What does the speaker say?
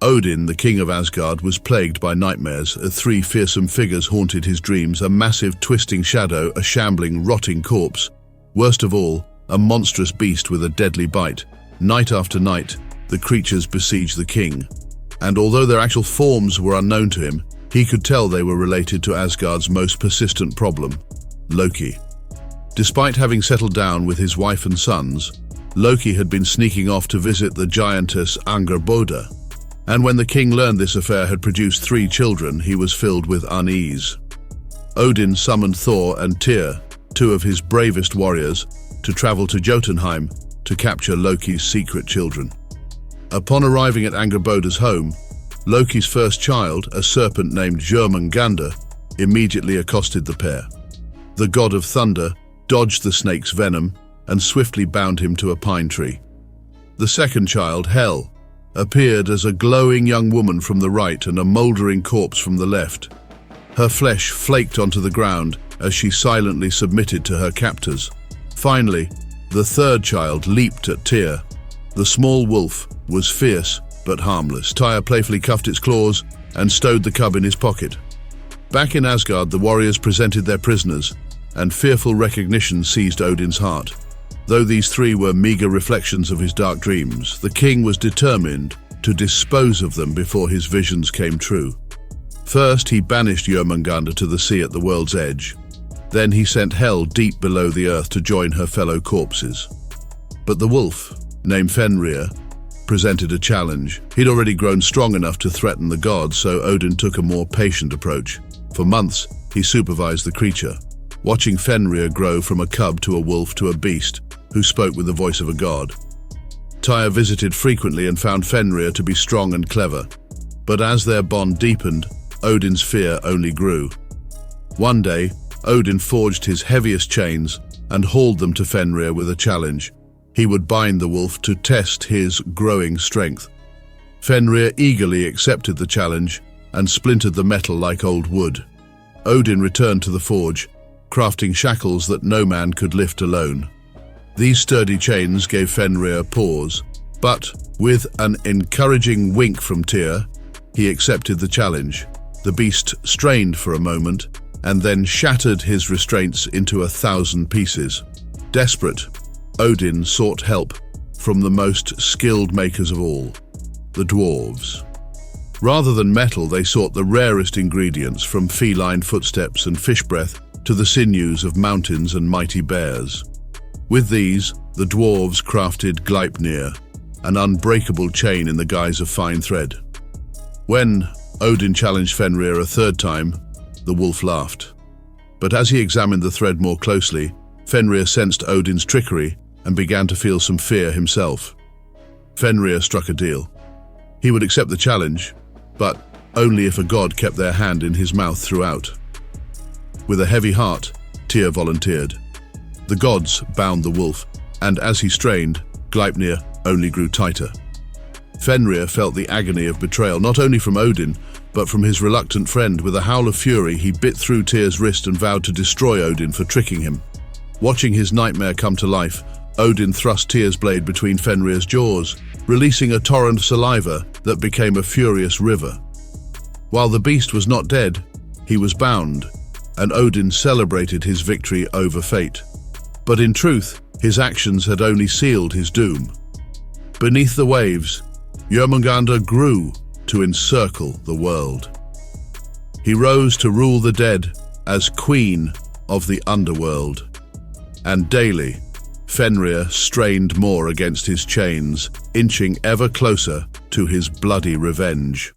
Odin, the king of Asgard, was plagued by nightmares. Three fearsome figures haunted his dreams: a massive twisting shadow, a shambling, rotting corpse. Worst of all, a monstrous beast with a deadly bite. Night after night, the creatures besieged the king. And although their actual forms were unknown to him, he could tell they were related to Asgard's most persistent problem, Loki. Despite having settled down with his wife and sons, Loki had been sneaking off to visit the giantess 𝐂𝐨𝐽. And when the king learned this affair had produced 3 children, he was filled with unease. Odin summoned Thor and Tyr, 2 of his bravest warriors, to travel to Jotunheim to capture Loki's secret children. Upon arriving at 𝐂𝐨𝐽's home, Loki's first child, a serpent named 𝐂𝐽𝐿, immediately accosted the pair. The god of thunder dodged the snake's venom and swiftly bound him to a pine tree. The second child, Hel, appeared as a glowing young woman from the right and a mouldering corpse from the left. Her flesh flaked onto the ground as she silently submitted to her captors. Finally, the third child leaped at Tyr. The small wolf was fierce but harmless. Tyr playfully cuffed its claws and stowed the cub in his pocket. Back in Asgard, the warriors presented their prisoners, and fearful recognition seized Odin's heart. Though these 3 were meager reflections of his dark dreams, the king was determined to dispose of them before his visions came true. First, he banished 𝐂𝐽𝐿 to the sea at the world's edge. Then he sent Hel deep below the earth to join her fellow corpses. But the wolf, named Fenrir, presented a challenge. He'd already grown strong enough to threaten the gods, so Odin took a more patient approach. For months, he supervised the creature, watching Fenrir grow from a cub to a wolf to a beast who spoke with the voice of a god. Tyr visited frequently and found Fenrir to be strong and clever, but as their bond deepened, Odin's fear only grew. One day, Odin forged his heaviest chains and hauled them to Fenrir with a challenge. He would bind the wolf to test his growing strength. Fenrir eagerly accepted the challenge and splintered the metal like old wood. Odin returned to the forge, crafting shackles that no man could lift alone. These sturdy chains gave Fenrir pause, but with an encouraging wink from Tyr, he accepted the challenge. The beast strained for a moment and then shattered his restraints into 1,000 pieces. Desperate, Odin sought help from the most skilled makers of all, the dwarves. Rather than metal, they sought the rarest ingredients, from feline footsteps and fish breath to the sinews of mountains and mighty bears. With these, the dwarves crafted 𝐂𝐽𝐿, an unbreakable chain in the guise of fine thread. When Odin challenged Fenrir a 3rd time, the wolf laughed. But as he examined the thread more closely, Fenrir sensed Odin's trickery and began to feel some fear himself. Fenrir struck a deal. He would accept the challenge, but only if a god kept their hand in his mouth throughout. With a heavy heart, Tyr volunteered. The gods bound the wolf, and as he strained, 𝐂𝐽𝐿 only grew tighter. Fenrir felt the agony of betrayal, not only from Odin, but from his reluctant friend. With a howl of fury, he bit through Tyr's wrist and vowed to destroy Odin for tricking him. Watching his nightmare come to life, Odin thrust Tyr's blade between Fenrir's jaws, releasing a torrent of saliva that became a furious river. While the beast was not dead, he was bound, and Odin celebrated his victory over fate. But in truth, his actions had only sealed his doom. Beneath the waves, 𝐂𝐽𝐿 grew to encircle the world. He rose to rule the dead as queen of the underworld. And daily, Fenrir strained more against his chains, inching ever closer to his bloody revenge.